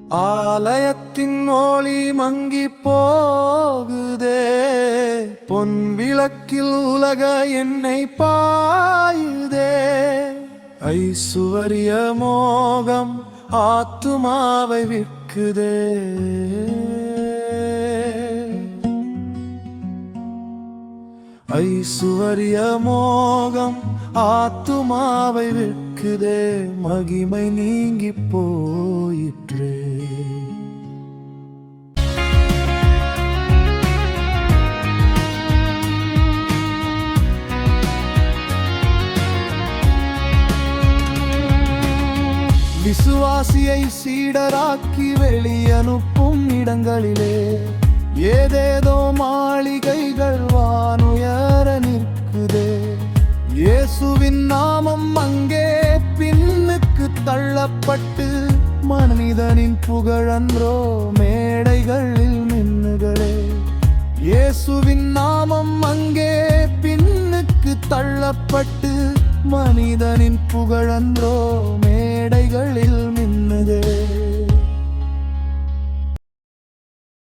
ஆலயத்தின் ஒளி மங்கி போகுதே, பொன் விளக்கில் உலக எண்ணெய் பாயுதே. ஐசுவரிய மோகம் ஆத்துமாவை விற்குதே. ஐசுவரிய மோகம் ஆத்துமாவை விற்குதே, மகிமை நீங்கி போயிற்றே. விசுவாசியை சீடராக்கி வெளியனுப்பும் இடங்களிலே ஏதேதோ மாளிகைகள் வானுயர நிற்குதே. இயேசுவின் நாமம் அங்கே பின்னுக்கு தள்ளப்பட்டு, மனிதனின் புகழன்றோ மேடைகளில் மின்னுகளே. இயேசுவின் நாமம் அங்கே பின்னுக்கு தள்ளப்பட்டு, மனிதனின் புகழன்றோ மேடைகளில் மின்னுதே.